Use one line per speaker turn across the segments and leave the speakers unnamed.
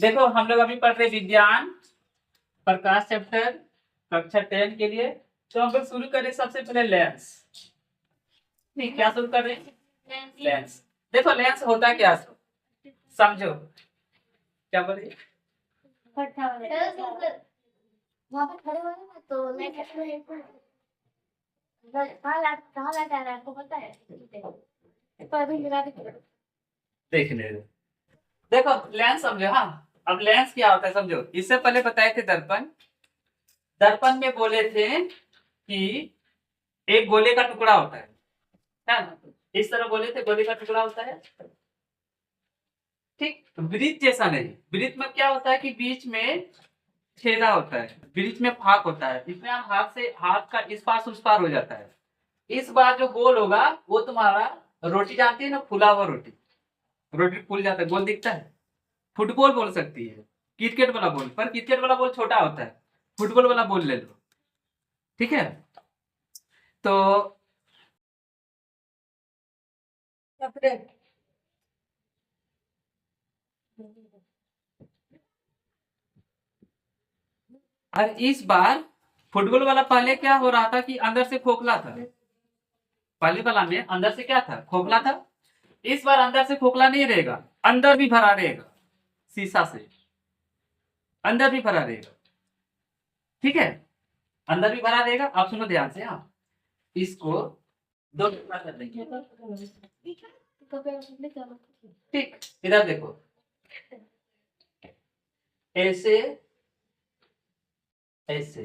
देखो हम लोग अभी पढ़ रहे विज्ञान प्रकाश चैप्टर कक्षा 10 के लिए। तो हम लोग शुरू करें सबसे पहले लेंस। ठीक, क्या शुरू कर रहे हैं? लेंस। देखो लेंस होता क्या, समझो। क्या बोले?
वहाँ पे खड़े हुए ना तो मैं कहाँ लाटा रहा है आपको पता है? पर अभी मिला के
देख ले। देखो लेंस समझो। हाँ, अब लेंस क्या होता है समझो। इससे पहले बताए थे दर्पण। दर्पण में बोले थे कि एक गोले का टुकड़ा होता है ना? इस तरह बोले थे गोले का टुकड़ा होता है। ठीक, वृत्त जैसा नहीं। वृत्त में क्या होता है कि बीच में छेदा होता है, बीच में फाक होता है, इसमें हम हाथ का इस पार उस पार हो जाता है। इस बार जो गोल होगा वो तुम्हारा रोटी जानती है ना, फूला हुआ रोटी। रोटी फूल जाता है, गोल दिखता है। फुटबॉल बोल सकती है, क्रिकेट वाला बॉल, पर क्रिकेट वाला बॉल छोटा होता है। फुटबॉल वाला बॉल ले लो, ठीक है। तो और इस बार फुटबॉल वाला पहले क्या हो रहा था कि अंदर से खोखला था। पहले वाला में अंदर से क्या था? खोखला था। इस बार अंदर से खोखला नहीं रहेगा, अंदर भी भरा रहेगा। शीशा से अंदर भी भरा रहेगा, ठीक है। अंदर भी भरा रहेगा। आप सुनो ध्यान से। हाँ, इसको दो टुकड़ा कर देंगे। ठीक, इधर देखो, ऐसे ऐसे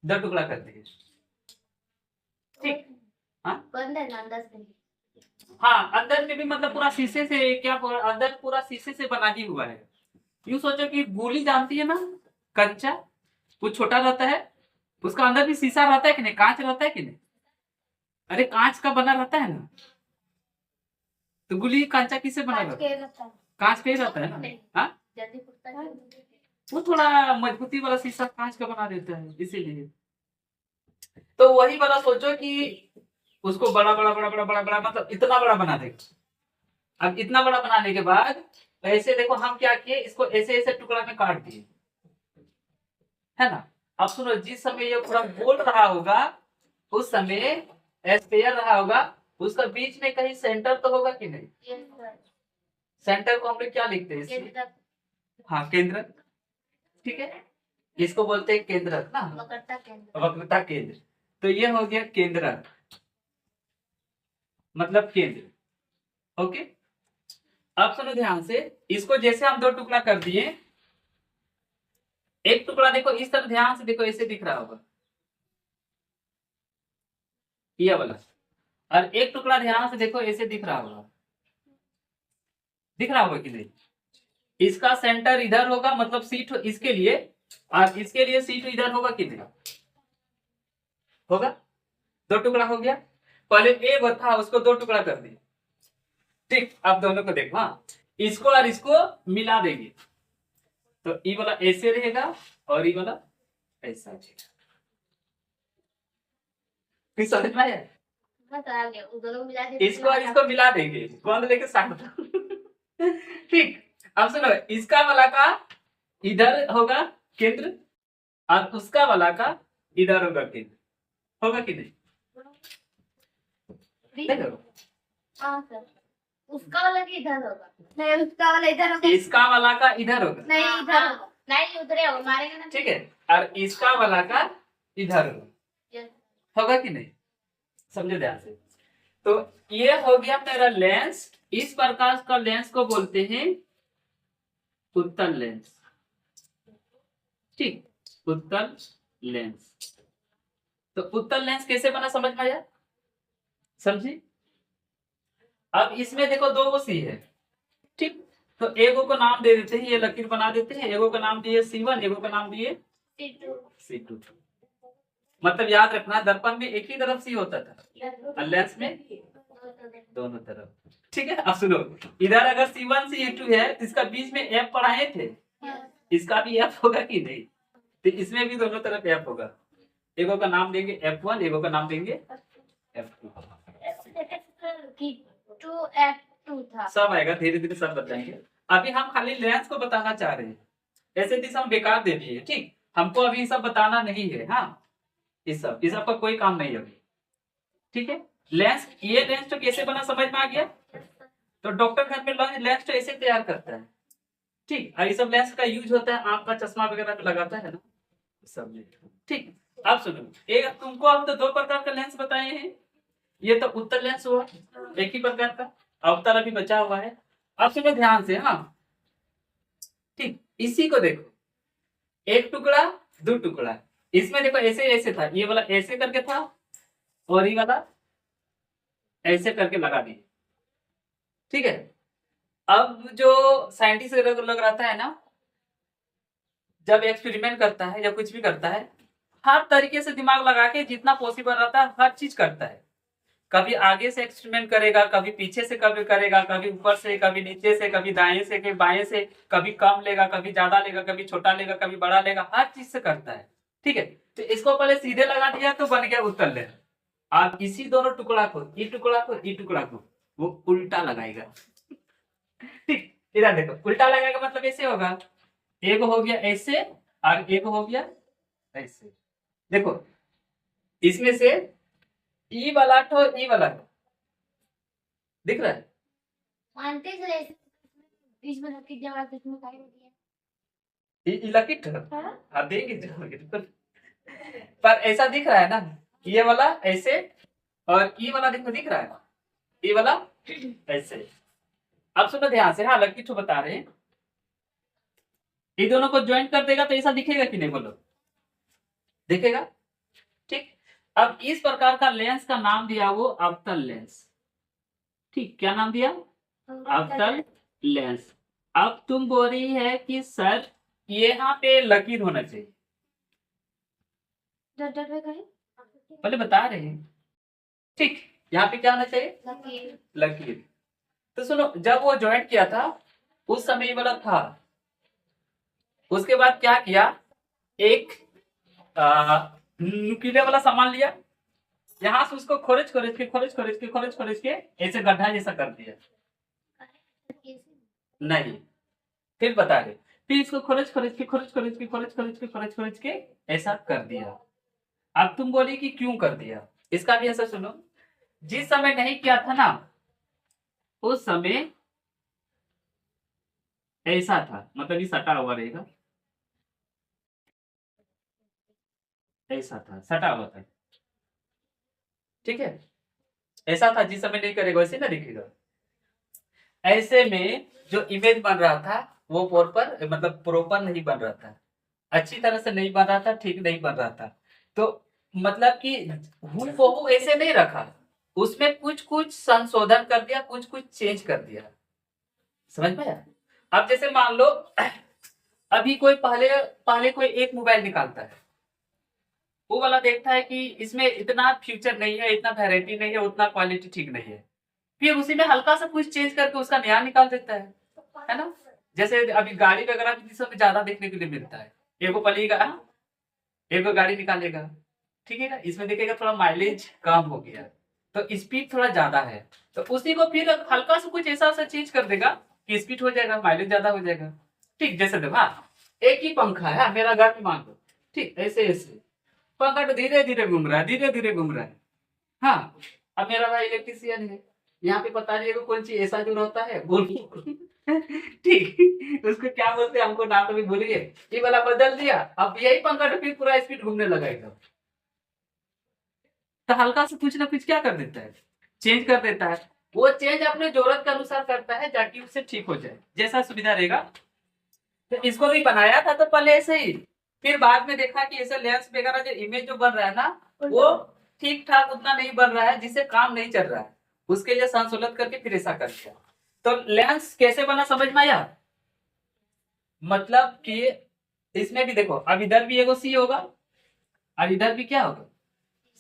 दो टुकड़ा कर देंगे। ठीक। हाँ
बंद है ना अंदर से।
हाँ, अंदर में भी मतलब पूरा शीशे से, क्या अंदर पूरा शीशे से बना ही हुआ है। यूं सोचो कि गोली जानती है ना, कंचा, वो छोटा रहता है, उसका अंदर भी शीशा रहता है कि नहीं, कांच रहता है कि नहीं? अरे कांच का बना रहता है ना। तो गुली कांचा किससे बना रहता है? कांच का ही रहता है ना। हाँ, वो थोड़ा मजबूती वाला शीशा कांच का बना देता है, इसीलिए। तो वही वाला सोचो कि उसको बड़ा बड़ा बड़ा बड़ा बड़ा बड़ा मतलब इतना बड़ा बना देगा। अब इतना बड़ा बनाने के बाद ऐसे देखो हम क्या किए, इसको ऐसे ऐसे टुकड़ा में काट दिए, है ना। अब सुनो, जिस समय ये पूरा गोल रहा होगा उस समय स्फीयर रहा होगा, उसका बीच में कहीं सेंटर तो होगा कि नहीं? सेंटर को हम लोग क्या लिखते हैं? हाँ, केंद्र। ठीक है, इसको बोलते हैं केंद्रक ना, वक्रता केंद्र। तो ये हो गया केंद्रक, मतलब केंद्र। ओके, अब सुनो ध्यान से। इसको जैसे हम दो टुकड़ा कर दिए, एक टुकड़ा देखो इस तरह ध्यान से देखो, ऐसे दिख रहा होगा ये वाला, और एक टुकड़ा ध्यान से देखो ऐसे दिख रहा होगा। दिख रहा होगा कि नहीं? इसका सेंटर इधर होगा, मतलब सीट इसके लिए, और इसके लिए सीट इधर होगा कि नहीं? होगा। दो टुकड़ा हो गया। पहले ए था, उसको दो टुकड़ा कर दिया। ठीक, अब दोनों को देखो। हाँ, इसको और इसको मिला देंगे तो ये वाला ऐसे रहेगा और ये वाला ऐसा रहेगा। फिर समझ में आया? इसको और इसको मिला देंगे, गोंद लेके साथ। ठीक, अब सुनो, इसका वाला का इधर होगा केंद्र, और उसका वाला का इधर होगा केंद्र। होगा कि नहीं? देखो,
हाँ सर, उसका वाला की इधर होगा। नहीं, उसका वाला इधर होगा।
इसका वाला का इधर होगा।
नहीं, इधर होगा। नहीं, उधर हो मारेगा ना।
ठीक है, और इसका वाला का इधर होगा। होगा कि नहीं? समझो ध्यान से। तो ये हो गया मेरा लेंस। इस प्रकार का लेंस को बोलते हैं उत्तल लेंस। ठीक, उत्तल लेंस। तो उत्तल लेंस कैसे बना समझ में आया? समझी? अब इसमें देखो दो सी है। ठीक, तो एगो को नाम दे देते हैं, ये लकीर बना देते हैं। एगो का नाम दिए C1, एगो का नाम दिए C2। मतलब याद रखना, दर्पण में एक ही तरफ सी होता था और लेंस में दोनों तरफ। ठीक है, अब सुनो, इधर अगर C1 C2 है तो इसका बीच में F पढ़ाए थे, इसका भी F होगा कि नहीं? तो इसमें भी दोनों तरफ F होगा। एगो का नाम देंगे F1, एगो का नाम देंगे F2।
F2 था।
सब आएगा, धीरे धीरे सब बताएंगे। अभी हम खाली लेंस को बताना चाह रहे हैं, ऐसे दिशा हम बेकार दे दिए, ठीक। हमको अभी ये सब बताना नहीं है, हाँ, इस सब का कोई काम नहीं है अभी, ठीक है। लेंस, ये लेंस तो कैसे बना समझ में आ गया। तो डॉक्टर घर में लेंस तो ऐसे तैयार करता है, ठीक। और ये सब लेंस का यूज होता है, आंख का चश्मा वगैरह पे लगाता है ना सब में, ठीक। अब सुनो, एक तुमको अब तो दो प्रकार का लेंस बताए हैं, ये तो उत्तर लेंस हुआ एक ही प्रकार का, अवतल अभी बचा हुआ है। अब सुनो ध्यान से, हाँ, ठीक। इसी को देखो, एक टुकड़ा, दो टुकड़ा, इसमें देखो ऐसे ऐसे था, ये वाला ऐसे करके था और ये वाला ऐसे करके लगा दिए, ठीक है। अब जो साइंटिस्ट लोग रहता है ना, जब एक्सपेरिमेंट करता है या कुछ भी करता है, हर तरीके से दिमाग लगा के जितना पॉसिबल रहता है हर चीज करता है। कभी आगे से एक्सपेरिमेंट करेगा, कभी पीछे से कभी करेगा, कभी ऊपर से, कभी नीचे से, कभी दाएं से, कभी बाएं से, कभी कम लेगा, कभी ज्यादा लेगा, कभी छोटा लेगा, कभी बड़ा लेगा, हर चीज से करता है, ठीक है। तो इसको पहले सीधे लगा दिया तो बन गया उत्तर लेंस। आप इसी दोनों टुकड़ा को, ई टुकड़ा को, ई टुकड़ा को वो उल्टा लगाएगा, ठीक। इधर देखो, उल्टा लगाएगा मतलब ऐसे होगा, एक हो गया ऐसे और एक हो गया ऐसे। देखो इसमें से ई वाला तो ई वाला दिख रहा है,
मानते चले बीच में रखी जगह कितनी खाई होती है।
ई लकी ठहर,
हाँ?
हाँ देंगे जरूर। पर ऐसा दिख रहा है ना, ये वाला ऐसे और ई वाला देखो दिख रहा है, ये वाला ऐसे। अब सुनो ध्यान से, हाँ लकी ठो बता रहे हैं, ये दोनों को ज्वाइन कर देगा तो ऐसा दिखेगा कि नहीं, बोलो दिखेगा, ठीक। अब इस प्रकार का लेंस का नाम दिया वो अवतल लेंस, ठीक। क्या नाम दिया, अवतल लेंस। अब तुम बोल रही है कि सर यहाँ पे लकीर होना चाहिए,
डर में कहीं
पहले बता रहे हैं, ठीक। यहाँ पे क्या होना चाहिए,
लकीर।
लकीर। तो सुनो, जब वो ज्वाइंट किया था उस समय ये वाला था, उसके बाद क्या किया, एक नुकीले वाला सामान लिया, यहाँ से उसको खोरच खोरच के खोरच खोरच के खोरच खोरच के ऐसे गड्ढा जैसा कर दिया, नहीं, फिर बता रहे, फिर इसको खोरच खोरच के खोरच खोरच के खोरच खोरच के खोरच खोरच के ऐसा कर दिया। अब तुम बोली कि क्यों कर दिया, इसका भी ऐसा सुनो, जिस समय नहीं किया था ना उस समय ऐसा था, मतलब ये सटा हुआ रहेगा, ऐसा था, सटा हुआ था, ठीक है। ऐसा था, जिस समय नहीं करेगा वैसे ना दिखेगा। ऐसे में जो इमेज बन रहा था वो प्रॉपर, मतलब प्रॉपर नहीं बन रहा था, अच्छी तरह से नहीं बन रहा था, ठीक नहीं बन रहा था। तो मतलब कि हूबहू ऐसे नहीं रखा, उसमें कुछ कुछ संशोधन कर दिया, कुछ कुछ चेंज कर दिया, समझ में आया। अब जैसे मान लो अभी कोई पहले पहले कोई एक मोबाइल निकालता है, वो वाला देखता है कि इसमें इतना फ्यूचर नहीं है, इतना वैरायटी नहीं है, उतना क्वालिटी ठीक नहीं है, फिर उसी में हल्का सा कुछ चेंज करके उसका नया निकाल देता है ना। जैसे अभी गाड़ी वगैरह भी सब ज्यादा देखने के लिए मिलता है, एगो पलेगा, एगो गाड़ी निकालेगा, ठीक है ना, इसमें देखेगा थोड़ा माइलेज कम हो गया, तो स्पीड थोड़ा ज्यादा है, तो उसी को फिर हल्का सा कुछ ऐसा सा चेंज कर देगा कि स्पीड हो जाएगा, माइलेज ज्यादा हो जाएगा, ठीक। जैसे देखो, हाँ एक ही पंखा है, मेरा घर में मान लो, ठीक, ऐसे ऐसे पंखा तो धीरे धीरे घूम रहा है, धीरे धीरे घूम रहा है, हाँ। अब मेरा भाई इलेक्ट्रिशियन है, यहाँ पे पता नहीं कोई चीज ऐसा जो होता है बोल ठीक, उसको क्या बोलते हैं हमको नाम तो भी भूल गए, ये वाला बदल दिया, अब यही पंखा तो फिर पूरा स्पीड घूमने लगा एकदम। तो हल्का से कुछ ना कुछ क्या कर देता है, चेंज कर देता है, वो चेंज अपने जरूरत के अनुसार करता है ताकि उससे ठीक हो जाए, जैसा सुविधा रहेगा। तो इसको भी बनाया था तो पहले ऐसे ही, फिर बाद में देखा कि ऐसे लेंस वगैरह जो इमेज जो बन रहा है ना वो ठीक ठाक उतना नहीं बन रहा है, जिससे काम नहीं चल रहा है, उसके लिए संशोधित करके फिर ऐसा कर दिया। तो लेंस कैसे बना समझ में आया, मतलब कि इसमें भी देखो, अब इधर भी एगो सी होगा और इधर भी क्या होगा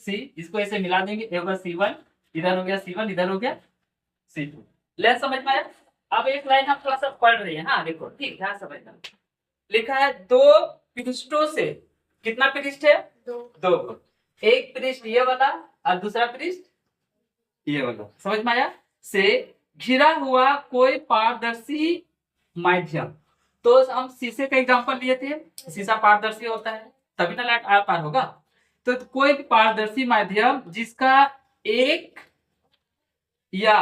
सी, इसको ऐसे मिला देंगे, एगो C1, इधर हो गया C1, इधर हो गया C2। लेंस समझ में आया। अब एक लाइन हम थोड़ा सा पढ़ रहे हैं, हाँ देखो ठीक ध्यान समझना, लिखा है दो पृष्ठों से, कितना पृष्ठ है, दो, एक पृष्ठ ये वाला और दूसरा पृष्ठ ये वाला, समझ में आया, से घिरा हुआ कोई पारदर्शी माध्यम। तो हम शीशे का एग्जांपल लिए थे, शीशा पारदर्शी होता है तभी ना लाइट आ पार होगा। तो कोई भी पारदर्शी माध्यम जिसका एक या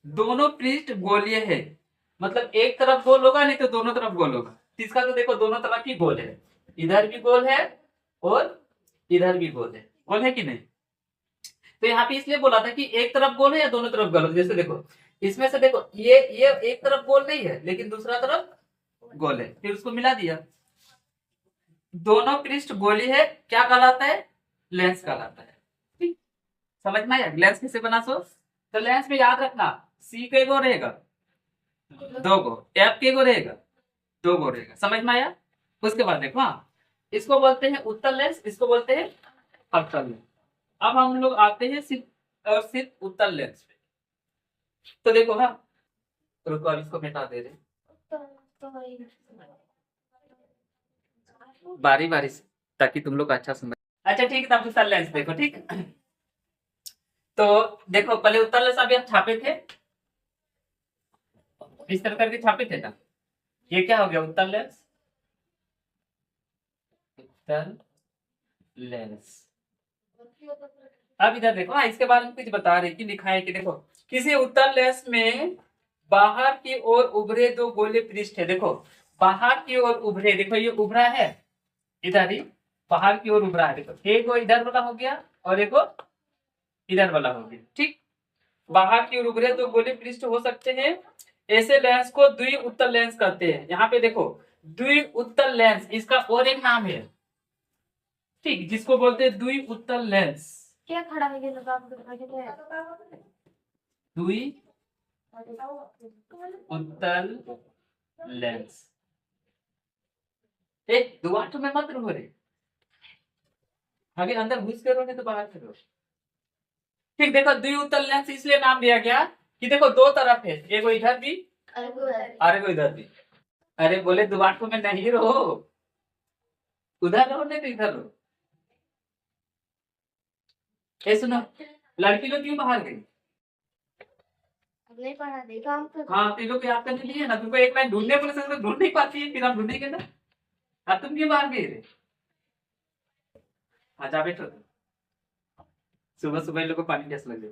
दोनों पृष्ठ गोलीय है, मतलब एक तरफ गोल होगा नहीं तो दोनों तरफ गोल होगा। इसका तो देखो दोनों तरफ ही गोल है, इधर भी गोल है और इधर भी गोल है कि नहीं। तो यहाँ पे इसलिए बोला था कि एक तरफ गोल है या दोनों तरफ गोल है। जैसे देखो इसमें से देखो ये एक तरफ गोल नहीं है लेकिन दूसरा तरफ गोल है, फिर उसको मिला दिया। दोनों पृष्ठ गोली है, क्या कहलाता है? लेंस कहलाता है। ठीक, समझ में आया लेंस किसे बना सो। तो लेंस में याद रखना सी के गो रहेगा 2 गो, एफ के गो रहेगा 2 गो रहेगा। समझ में आया। उसके बाद देखो हाँ, इसको बोलते हैं उत्तल लेंस, इसको बोलते हैं अवतल लेंस। अब हम लोग आते हैं सिर्फ और सिर्फ उत्तल लेंस पे। तो देखो हाँ, रुको अब इसको मिटा दे रहे बारी बारी से ताकि तुम लोग अच्छा समझ। अच्छा ठीक है, तब उत्तल लेंस देखो। ठीक, तो देखो पहले उत्तल लेंस अभी हम छापे थे, इस तरह करके छापे थे ना। ये क्या हो गया? उत्तल लेंस, उत्तल लेंस। अब इधर देखो हाँ, इसके बारे में कुछ बता रहे कि लिखा है कि देखो किसी उत्तल लेंस में बाहर की ओर उभरे 2 गोले पृष्ठ है। देखो बाहर की ओर उभरे, देखो ये उभरा है इधर ही, बाहर की ओर उभरा है। देखो एक वो इधर वाला हो गया और एक वो इधर वाला हो गया। ठीक, बाहर की ओर उभरे 2 गोले पृष्ठ हो सकते हैं, ऐसे लेंस को द्वि उत्तल लेंस कहते हैं। यहाँ पे देखो द्वि उत्तल लेंस, इसका और एक नाम है ठीक, जिसको बोलते हैं द्वि उत्तल लेंस।
क्या खड़ा है
द्वि उत्तल लेंस। एक दुआठो में मत रहो रे, आगे अंदर घुस के रहोगे तो बाहर से रहो। ठीक, देखो द्वि उत्तल लेंस इसलिए नाम दिया गया कि देखो 2 तरफ है, एक इधर भी और एक इधर भी। अरे बोले दुआठो में नहीं रहो, उधर रहो नहीं तो इधर रहो। ए सुनो, लड़की लोग क्यों बाहर गई?
नहीं पढ़ा देखा हम तो।
हाँ, तीनों को याद करने के लिए ना, तुमको एक लाइन ढूंढने बोले से ढूंढ नहीं पाती है, फिर हम ढूंढेंगे ना। अब तुम क्यों बाहर गए रे? अच्छा बैठो, सुबह सुबह इन लोग को पानी प्यास लग गई।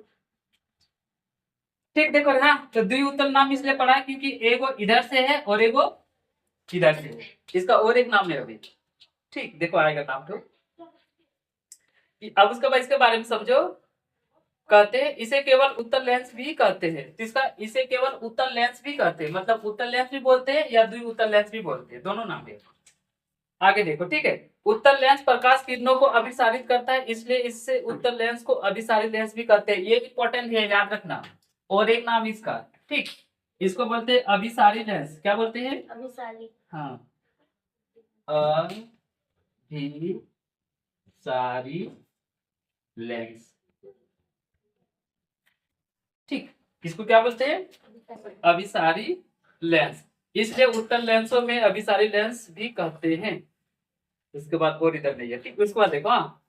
ठीक, देखो हाँ, तो द्वि उत्तल नाम इसलिए पड़ा है क्योंकि एगो इधर से है और एगो इधर से है। इसका और एक नाम है अभी। ठीक, देखो आएगा नाम तो। अब उसके बाद इसके बारे में समझो। कहते हैं इसे केवल उत्तल लेंस भी कहते हैं। इसका इसे केवल उत्तल लेंस भी कहते हैं, मतलब उत्तल लेंस भी बोलते हैं या द्वि उत्तल लेंस भी बोलते हैं, दोनों नाम है। आगे देखो ठीक है, उत्तल लेंस प्रकाश किरणों को अभिसारित करता है, इसलिए इससे उत्तल लेंस को अभिसारी लेंस भी कहते हैं। ये इंपॉर्टेंट है, याद रखना। और एक नाम इसका, ठीक, इसको बोलते हैं अभिसारी लेंस। क्या बोलते हैं?
अभिसारी।
हाँ, अभिसारी लेंस। ठीक, इसको क्या बोलते हैं? अभिसारी लेंस। इसलिए उत्तल लेंसों में अभिसारी लेंस भी कहते हैं। इसके बाद और इधर नहीं है। ठीक, उसके बाद देखो हाँ,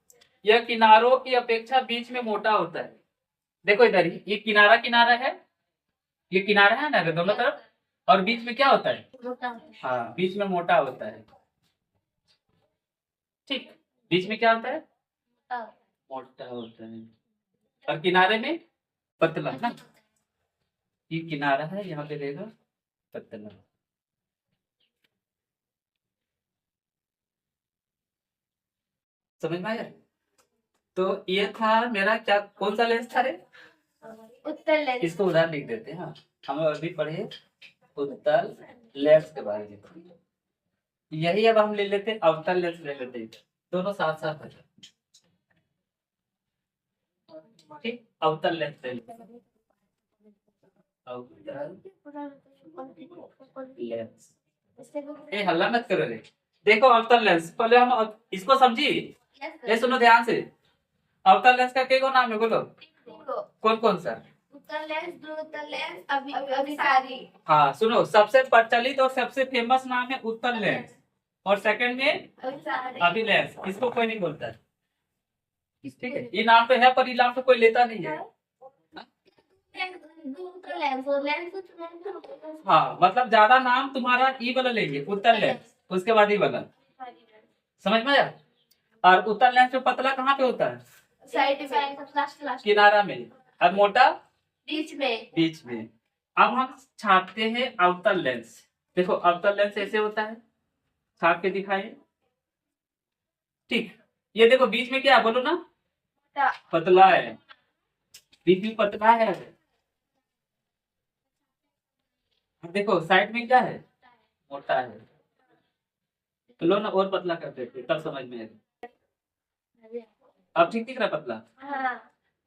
यह किनारों की अपेक्षा बीच में मोटा होता है। देखो इधर ही ये किनारा किनारा है, ये किनारा है ना दोनों तरफ, और बीच में क्या होता है?
मोटा।
हाँ, बीच में मोटा होता है। ठीक, बीच में क्या होता है? मोटा होता है, और किनारे में पतला ना। ये किनारा है, यहाँ पे रहेगा पतला। समझ में आया? तो ये था मेरा क्या, कौन सा लेंस था रे?
उत्तल लेंस।
इसको उदाहरण लिख देते हैं। हाँ, हम अभी पढ़े उत्तल लेंस के बारे में। यही अब हम ले लेते हैं अवतल लेंस ले लेते हैं, दोनों साथ साथ है। ठीक, अवतल लेंस ले लेते हैं। अवतल लेंस। ए हल्ला मत करो रे। देखो अवतल लेंस, पहले हम इसको समझी। ये सुनो ध्यान से, अवतल लेंस का क्या नाम है बोलो? कौन कौन सा?
उत्तल लेंस, ध्रुव उत्तल लेंस, अभिसारी।
हाँ सुनो, सबसे प्रचलित और सबसे फेमस नाम है उत्तल लेंस, और सेकंड में अभिलेंस। इसको कोई नहीं बोलता है। ठीक है, ये नाम तो है पर ये नाम तो कोई लेता नहीं है।
उत्तर लेंस और लेंस
हाँ मतलब ज्यादा नाम तुम्हारा ई वाला लेंगे, उत्तल लेंस, उसके बाद ई वाला, समझ में आया। और उत्तल लेंस में पतला कहाँ पे होता है?
साइड में, लास्ट
किनारा में, और मोटा
बीच में।
बीच में। अब हम छापते हैं अवतल लेंस। देखो अवतल लेंस ऐसे होता है, छाप के दिखाइए। ठीक, ये देखो बीच में क्या है बोलो ना, पतला है, बीच में पतला है। देखो साइड में क्या है, मोटा है। तो लो ना और पतला कर देते तब समझ में आएगा। अब ठीक दिख रहा है पतला।
हाँ,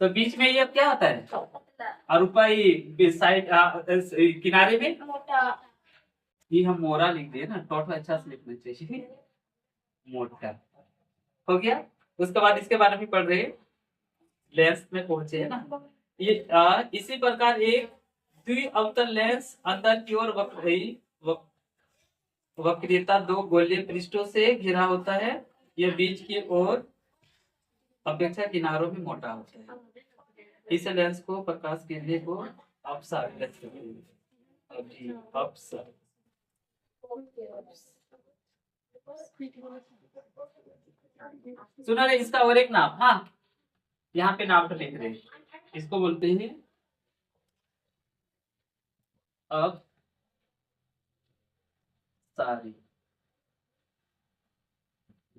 तो बीच में ये क्या होता है,
पतला,
और ऊपर साइड किनारे में
मोटा।
ये हम मोरा लिख दिए ना, टॉट अच्छा से लिखना चाहिए, मोटा हो गया। उसके बाद इसके बारे में पढ़ रहे हैं, लेंस में पहुंचे है ना। ये इसी प्रकार एक द्विअवतल लेंस अंदर की ओर वक्रीयता दो गोलीय पृष्ठों से घिरा होता है। यह बीच की ओर अपेक्षा किनारों में मोटा होता है। इस लेंस को प्रकाश केंद्र को अपसर कहते हैं। अपसर सुना रे, इसका और एक नाम, हाँ यहाँ पे नाम तो लिख रहे हैं, इसको बोलते हैं अब सारी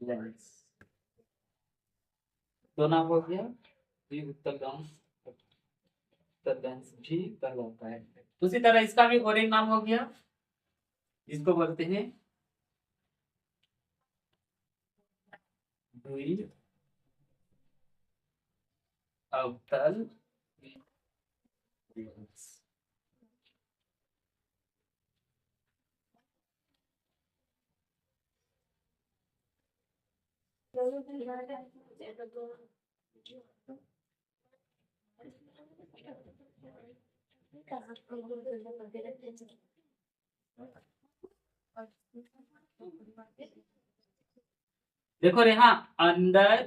लेंस। दो नाम हो गया, उत्तल लेंस, उत्तल लेंस भी कहलाता है। उसी तरह इसका भी और एक नाम हो गया, इसको बोलते हैं द्वि अवतल लेंस। देखो रे, हाँ अंदर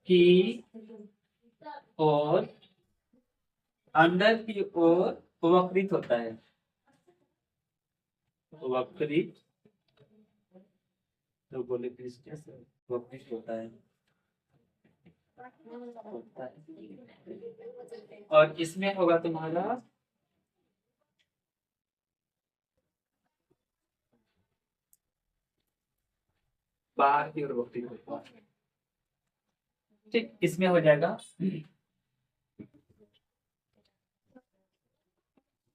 की ओर, अंदर की ओर वक्रित होता है, वक्रित तो बोले वक्रित होता है। और इसमें होगा तुम्हारा बाहर की ओर वक्रित होता है। ठीक, इसमें हो जाएगा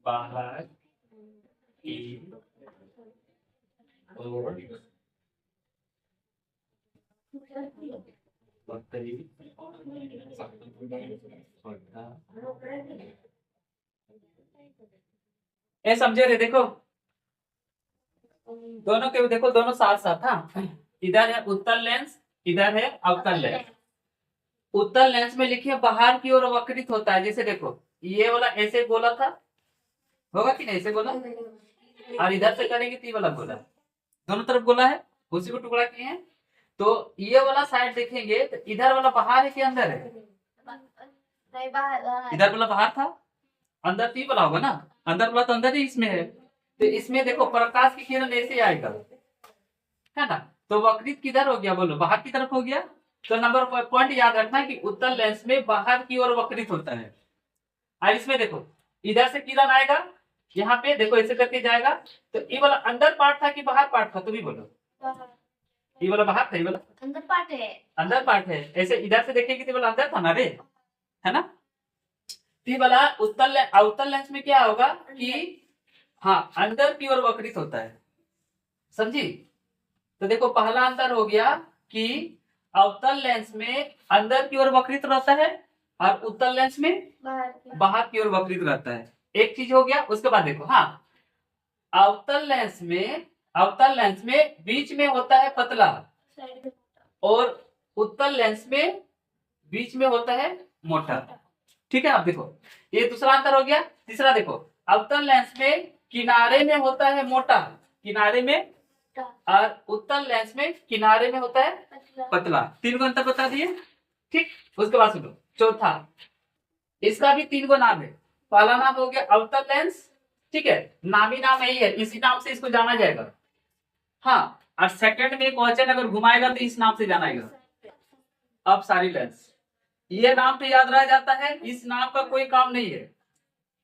बाहर की ओर वक्रित होता। ये समझे रे, देखो दोनों के देखो, दोनों साथ साथ, हाँ इधर है उत्तल लेंस, इधर है अवतल लेंस। उत्तल लेंस में लिखिए बाहर की ओर वक्रित होता है। जैसे देखो ये वाला ऐसे बोला था, होगा कि नहीं, ऐसे बोला, और इधर से करेंगे तो ये वाला बोला, दोनों तरफ बोला है, उसी को टुकड़ा किए हैं। तो ये वाला साइड देखेंगे तो इधर वाला बाहर है कि अंदर है,
नहीं, बाहर।
इधर वाला बाहर था, अंदर तो ये वाला होगा ना, अंदर वाला तो अंदर ही इसमें है। तो इसमें देखो प्रकाश की किरण ऐसे आएगा, है ना। तो वक्रित किधर हो गया बोलो, बाहर की तरफ हो गया। तो नंबर पॉइंट याद रखना कि उत्तल लेंस में बाहर की ओर वक्रित होता है। और इसमें देखो इधर से किरण आएगा, यहाँ पे देखो ऐसे करके जाएगा। तो ये वाला अंदर पार्ट था कि बाहर पार्ट था, तुम ही बोलो। ये वाला बाहर था, ये वाला
अंदर पार्ट है,
अंदर पार्ट है। ऐसे इधर से देखेंगे तो ये वाला अंदर था ना रे, है ना। तो ये वाला अवतल लेंस में क्या होगा कि हाँ अंदर की ओर वक्रित होता है, समझी। तो देखो पहला अंतर हो गया कि अवतल लेंस में अंदर की ओर वक्रित रहता है और उत्तल लेंस में बाहर की ओर वक्रित रहता है। एक चीज हो गया। उसके बाद देखो, हाँ अवतल लेंस में बीच में होता है पतला और उत्तल लेंस में बीच में होता है मोटा। ठीक है, अब देखो ये दूसरा अंतर हो गया। तीसरा देखो, अवतल लेंस में किनारे में होता है मोटा, किनारे में, और उत्तल लेंस में किनारे में होता है पतला। तीन को अंतर बता दिए। ठीक, उसके बाद सुनो चौथा, इसका भी तीन गो नाम है। पहला नाम हो गया अवतल लेंस, ठीक है, नामी नाम यही है, इसी नाम से इसको जाना जाएगा। हाँ, और सेकंड में क्वेश्चन अगर घुमाएगा तो इस नाम से जाना जाएगा, अपसारी लेंस। ये नाम तो याद रह जाता है, इस नाम का कोई काम नहीं है।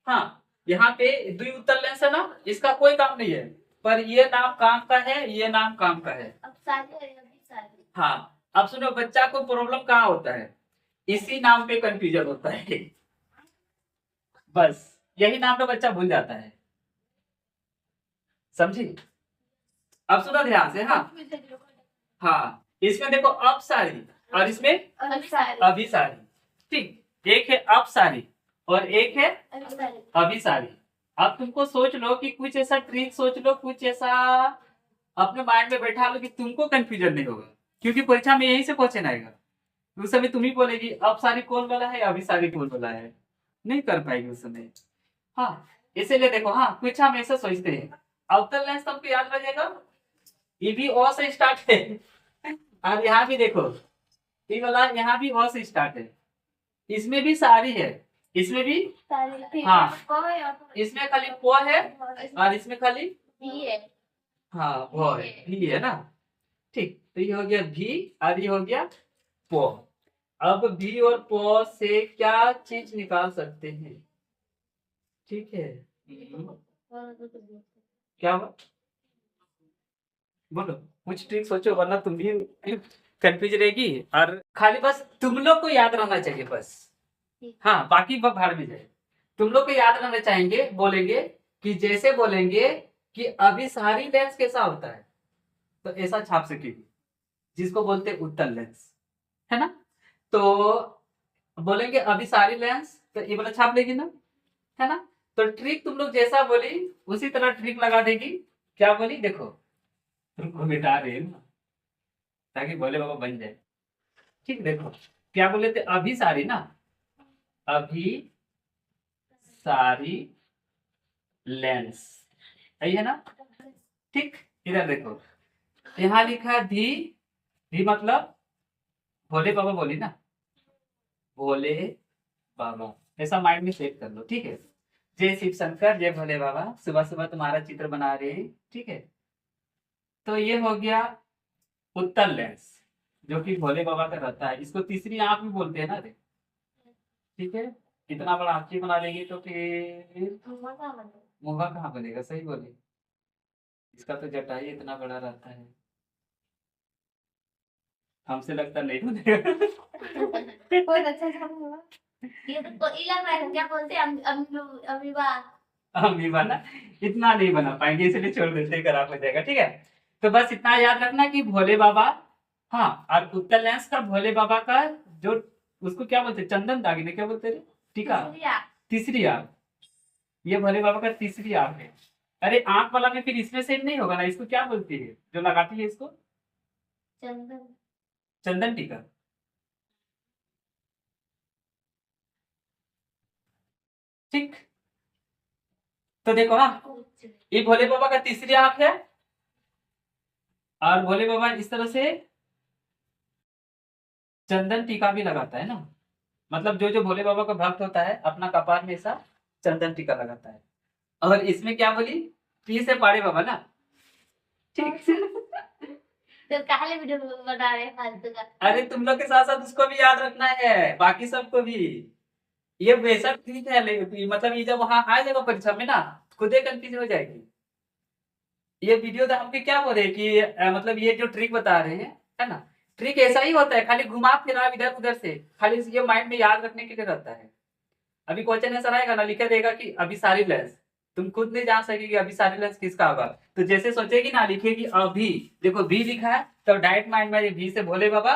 हाँ, यहाँ पे द्विउत्तल लेंस है ना, इसका कोई काम नहीं है, पर ये नाम काम का है, ये नाम काम का है।
अब सारी और अभी सारी।
हाँ, अब सुनो, बच्चा को प्रॉब्लम कहाँ होता है, इसी नाम पे कंफ्यूजन होता है, बस यही नाम पे बच्चा भूल जाता है, समझी। अब सुनो ध्यान से। हाँ हाँ, इसमें देखो अपसारी और इसमें
अभी सारी।
अभिसारी, ठीक, एक है अपसारी और एक है
अभी सारी।
अभिसारी। अब तुमको सोच लो कि कुछ ऐसा ट्रिक सोच लो, कुछ ऐसा अपने माइंड में बैठा लो कि तुमको कंफ्यूजन नहीं होगा, क्योंकि परीक्षा में यही से क्वेश्चन आएगा। उस समय तुम ही बोलेगी अपसारी कौन वाला है, अभिसारी कौन वाला है, नहीं कर पाएगी उस समय। हाँ, इसीलिए देखो, हाँ कुछ हम ऐसा सोचते हैं, अवतल लेंस तुमको याद रखेगा, ये भी ओ से स्टार्ट है, और यहाँ भी देखो ये वाला, यहाँ भी ओ से स्टार्ट है, इसमें भी सारी है, इसमें भी,
सारी।
हाँ,
कौन है और
इसमें खाली पो है और इसमें खाली,
भी है।
हाँ वो है, भी है ना, ठीक। तो ये हो गया भी और ये हो गया पो। अब भी और पो से क्या चीज निकाल सकते हैं, ठीक है। क्या हुआ? बोलो, कुछ ट्रिक सोचो, वरना तुम भी कंफ्यूज रहेगी, और खाली बस तुम लोग को याद रहना चाहिए बस। हाँ, बाकी वह भाड़ में जाए, तुम लोग को याद रहना चाहेंगे, बोलेंगे कि जैसे बोलेंगे कि अभिसारी लेंस कैसा होता है, तो ऐसा छाप सकेगी, जिसको बोलते हैं उत्तल लेंस, है ना। तो बोलेंगे अभिसारी लेंस, तो ये वाला छाप लेगी ना, है ना। तो ट्रिक तुम लोग जैसा बोली उसी तरह ट्रिक लगा देगी। क्या बोली, देखो तुमको मिटा रहे हैं ना, ताकि भोले बाबा बन जाए, ठीक। देखो क्या बोले थे, अभिसारी ना, अभिसारी लेंस, यही है ना, ठीक। इधर देखो, यहाँ लिखा है धी, धी मतलब भोले बाबा बोली ना, भोले बाबा, ऐसा माइंड में सेट कर लो, ठीक है। जय शिव शंकर, जय भोले बाबा, सुबह सुबह तुम्हारा चित्र बना रहे हैं, ठीक है। तो ये हो गया उत्तल लेंस, जो कि भोले बाबा का रहता है, इसको तीसरी आंख भी बोलते हैं ना, देख, ठीक है। इतना बड़ा आंखी बना लेंगे तो फिर मुंगा कहाँ बनेगा, सही बोले, इसका तो जटाई इतना बड़ा रहता है, हमसे लगता नहीं बनेगा।
बहुत अच्छा था वो। ये तो ये लग रहा है क्या बोलते हैं अमीबा।
हम भी बना, इतना नहीं बना पाएंगे, इसलिए छोड़ देते हैं, खराब हो जाएगा, ठीक है। तो बस इतना याद रखना कि भोले बाबा, हाँ, और उत्तर लेंस का भोले बाबा का जो, उसको क्या बोलते हैं, चंदन दागिने क्या बोलते हैं, टीका, तीसरी आंख, ये भोले बाबा का तीसरी आंख है। अरे आंख वाला में फिर इसमें सेट नहीं होगा ना, इसको क्या बोलती है जो लगाती है इसको,
चंदन।
चंदन टीका, ठीक। तो देखो ना, ये भोले बाबा का तीसरी आंख है, और भोले बाबा इस तरह से चंदन टीका भी लगाता है ना, मतलब जो जो भोले बाबा का भक्त होता है अपना कपार में ऐसा चंदन टीका लगाता है। और इसमें क्या बोली, पी से पाड़े बाबा ना, ठीक।
तो काले वीडियो बना रहे हैं फालतू का।
अरे तुम लोग के साथ साथ उसको भी याद रखना है, बाकी सबको भी। ये वैसा ठीक है, मतलब ये जब वहां आ जाएगा परीक्षा में ना, खुद ही कंफ्यूज हो जाएगी। ये वीडियो तो हमके क्या बोले कि मतलब ये जो ट्रिक बता रहे हैं, है ना, ट्रिक ऐसा ही होता है, खाली घुमा फिरा इधर उधर से, खाली ये माइंड में याद रखने के लिए रहता है। अभी क्वेश्चन ऐसा रहेगा ना, लिखा देगा कि अभिसारी लेंस, तुम खुद नहीं जान सकेगी अभिसारी लेंस किसका होगा, तो जैसे सोचेगी ना, लिखेगी अभी, देखो भी लिखा है, तो डायरेक्ट माइंड में भी से भोले बाबा,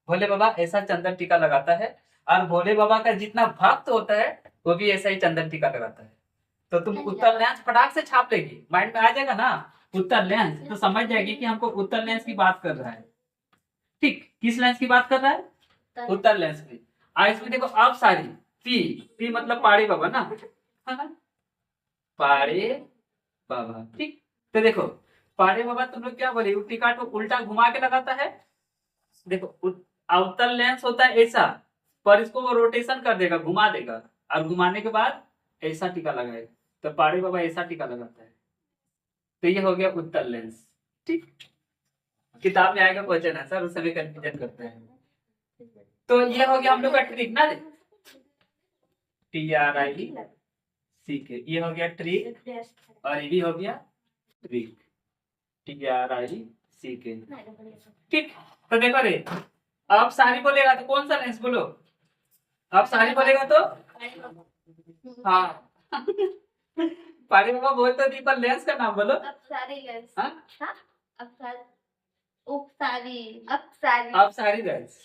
भोले बाबा ऐसा चंदन टीका लगाता है, और भोले बाबा का जितना भक्त होता है वो भी ऐसा ही चंदन टीका लगाता है। तो तुम उत्तर लेंस फटाक से छाप लेगी, माइंड में आ जाएगा ना उत्तर लेंस, तो समझ जाएगी कि हमको उत्तर लेंस की बात कर रहा है, ठीक। किस लेंस की बात कर रहा है, उत्तर लेंस की। इसमें देखो अब सारी, पी, पी मतलब पाड़े बाबा ना, है ना, पाड़े बाबा, ठीक। तो देखो पाड़े बाबा तुम लोग क्या बोले, टीका को उल्टा घुमा के लगाता है, देखो अवतल लेंस होता है ऐसा, पर इसको वो रोटेशन कर देगा, घुमा देगा, और घुमाने के बाद ऐसा टीका लगाएगा, तो पाड़े बाबा ऐसा टीका लगाता है। तो ये हो गया उत्तर लेंस। ठीक, किताब में आएगा क्वेश्चन आंसर, उस समय कंफ्यूजन करते हैं। तो ये हो गया हम लोग का ट्रिक ना, TRIC, ये हो गया ट्रिक, और ये भी हो गया ट्रिक, TRIC। ठीक, तो देखो रे, अब सारी बोलेगा तो कौन सा लेंस बोलो, अब सारी बोलेगा तो हाँ पाड़ी बाबा बोलते थे, पर लेंस का नाम बोलो।
अपसारी लेंस।
हाँ?
हाँ? अपसारी अपसारी
अपसारी लेंस,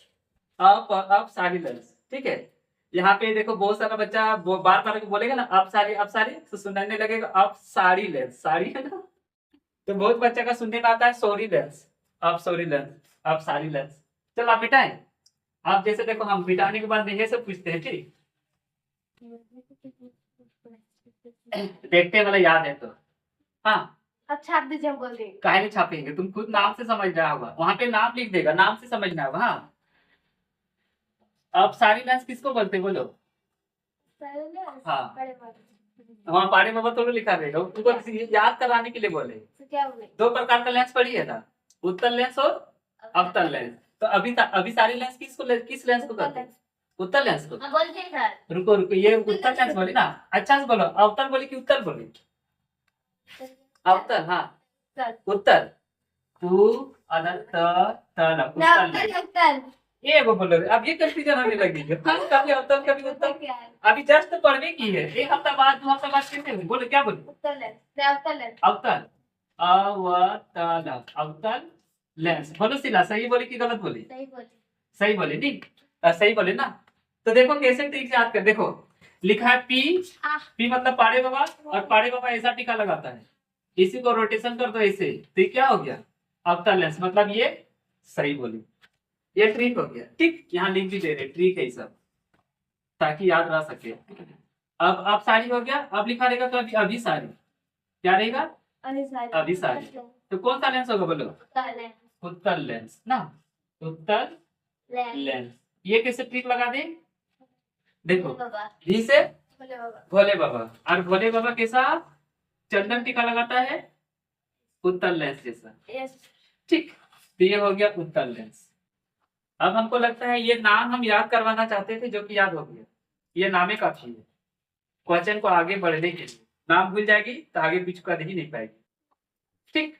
अपसारी लेंस। ठीक है, यहाँ पे देखो बहुत सारा बच्चा बार बार बोलेगा ना अपसारी अपसारी, तो सुनने लगेगा अपसारी लेंस, साड़ी है ना, तो बहुत बच्चा का सुनने में आता है सॉरी लेंस, अपसॉरी लेंस, अपसारी लेंस। चलो आप मिटाएं, आप जैसे देखो हम मिटाने के बाद ये सब पूछते हैं। ठीक, देखते हैं, मतलब याद है तो। हाँ,
अब छाप दीजिए, हम बोल देंगे।
काहे नहीं छापेंगे, तुम खुद नाम से समझना होगा, वहां पे नाम लिख देगा, नाम से समझना होगा। हाँ, अब सारी लेंस किसको बोलते हैं बोलो। हाँ,
बड़े बाबा।
वहाँ पाड़े बाबा थोड़ा लिखा रहेगा, उनको याद कराने के लिए बोले।
तो क्या बोले?
दो प्रकार का लेंस पढ़ी है ना, उत्तल लेंस और अवतल लेंस। तो अभी सारी लेंस किस लेंस को कहते हैं, उत्तल लेंस को।
हाँ, बोलते हैं सर।
रुको रुको, ये उत्तल लेंस बोली ना, अच्छा से बोलो, अवतल बोली कि उत्तल बोली। अवतल, हाँ,
सर।
उत्तल, तू उत्तल
उत्तर।
ये वो बोलो, अब ये कंफ्यूजन होने लगी है। हाँ, कभी अवतल कभी उत्तल,
क्या है?
अभी जस्ट तो पढ़ने की है, एक हफ्ता बाद 2 हफ्ता बाद कैसे होगी? बोलो क्या बोलो।
उत्तर लेंस। अवतल लेंस।
अवतल, अवतल, अवतल लेंस। बोलो सिला, सही बोली कि गलत बोली?
सही बोले।
सही बोली, ठीक, सही बोले ना। तो देखो कैसे ट्रिक से याद कर, देखो लिखा है पी, पी मतलब पाड़े बाबा, और पाड़े बाबा ऐसा टीका लगाता है, इसी को रोटेशन कर दो ऐसे, तो ये क्या हो गया, अवतल लेंस, मतलब ये सही बोली, ये ट्रिक हो गया। ठीक, यहाँ लिख भी दे रहे ट्रिक है सब, ताकि याद रह सके। अब सारी हो गया, अब लिखा रहेगा तो अभी सारी क्या रहेगा, अभी सारी। तो कौन सा लेंस होगा बोलो, उत्तल लेंस ना, उत्तल लेंस। ये कैसे ट्रिक लगा दे, देखो जी से भोले बाबा, और भोले बाबा कैसा चंदन टीका लगाता है, उत्तल लेंस जैसा। ठीक, तो ये हो गया उत्तल लेंस। अब हमको लगता है ये नाम हम याद करवाना चाहते थे, जो कि याद हो गया, ये नामे काफी है क्वेश्चन को आगे बढ़ने के लिए। नाम भूल जाएगी तो आगे पीछे का नहीं पाएगी। ठीक,